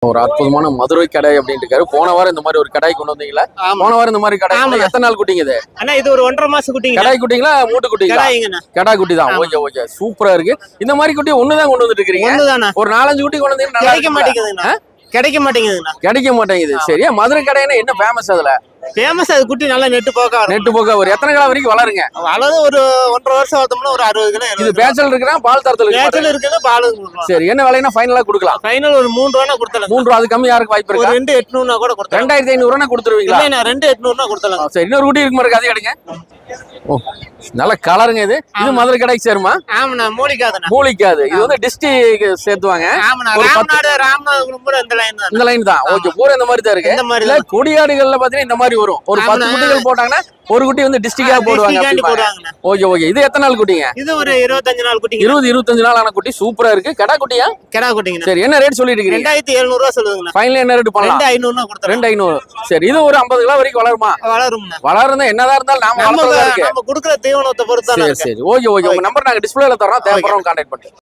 ஒரு அற்புதமான மதுரை கடை அப்படின்னு இருக்காரு. போன வாரம் இந்த மாதிரி ஒரு கடை கொண்டு வந்தீங்களா? போன வாரம் இந்த மாதிரி கடை எத்தனை நாள் குட்டிங்க இது? அண்ணா இது ஒரு 1.5 மாசம் குட்டிங்க. கடை குட்டிங்களா மூட்டு குட்டிங்களா? கடாய்ங்கண்ணா. கடா குட்டி தான். ஓகே ஓகே சூப்பரா இருக்கு. இந்த மாதிரி குட்டி ஒண்ணுதான் கொண்டு வந்துட்டு இருக்கீங்க. ஒண்ணுதானா? ஒரு 4-5 குட்டி கொண்டு வந்தீங்கன்னா நல்லா கிடைக்க மாட்டேங்குதுண்ணா. கிடைக்க மாட்டேங்குதுண்ணா. கிடைக்க மாட்டேங்குது. சரியா மதுரை கடைன்னா என்ன ஃபேமஸ் அதுல? ஃபேமஸ் அது குட்டி நல்லா நெட்டு போக்கா வரும். நெட்டு போக ஒரு எத்தனை காலம் வரைக்கும் வளருங்க? வளரும் ஒரு 1.5 வருஷம் வளர்த்தோம்னா ஒரு 60 கிலோ. இது பேச்சல் இருக்கிறா பால் தரத்துல பேச்சல் இருக்குது பால் கொடுக்கலாம். சரி என்ன விலைனா ஃபைனலா கொடுக்கலாம்? ஃபைனல் ஒரு 3 ரூபானா கொடுத்தலாம். 3 ரூபா அது கம்மி யாருக்கு வாய்ப்பு ஒரு இருக்கா? 2800 கூட கொடுத்தலாம். 2500 கொடுத்துருவீங்களா? இல்ல 2800 கொடுத்தலாம். சரி இன்னொரு குட்டி இருக்கு மாதிரி அது எடுங்க. ஓ நல்ல கலருங்க இது. இது மதுரை கடைக்கு சேருமா? ஆமாண்ணா மூலிகாதுண்ணா. மூலிக்காது. இது வந்து டிஸ்ட்ரிக் சேர்த்துவாங்க. ஆமாண்ணா ராமநாதபுரம் கூட இந்த லைன் தான். இந்த லைன் தான். ஓகே பூரா இந்த மாதிரி தான் இருக்கு. இந்த மாதிரி இல்ல கொடியாடுகள்ல பாத்தீங்கன்னா இந்த மாதிரி வரும். ஒரு 10 குட்டிகள் போட்டாங்கன்னா ஒரு குட்டி வந்து டிஸ்ட்ரிக்டா போடுவாங்க. ஓகே ஓகே இது எத்தனை நாள் குட்டிங்க? இது ஒரு 25 நாள் குட்டிங்க. 20-25 நாள் ஆன குட்டி சூப்பரா இருக்கு. கடா குட்டியா? கடா குட்டிங்க. சரி என்ன ரேட் சொல்லிட்டு இருக்கீங்க? 2700 ரூபாய் சொல்லுங்க. ஃபைனல் என்ன ரேட் பண்ணலாம்? 2500 கொடுத்தலாம். 2500. சரி இது ஒரு 50 கிலோ வரைக்கும் வளருமா? வளரும்ண்ணா. வளருந்தா என்னதான் இருந்தாலும் நாம வளர்றதா இருக்கு. நம்ம குடுக்குற தீவனத்தை பொறுத்து தான். சரி சரி ஓகே ஓகே உங்க நம்பர் நாங்க டிஸ்ப்ளேல தரோம். தேவைப்படுறவங்க கான்டாக்ட் பண்ணுங்க.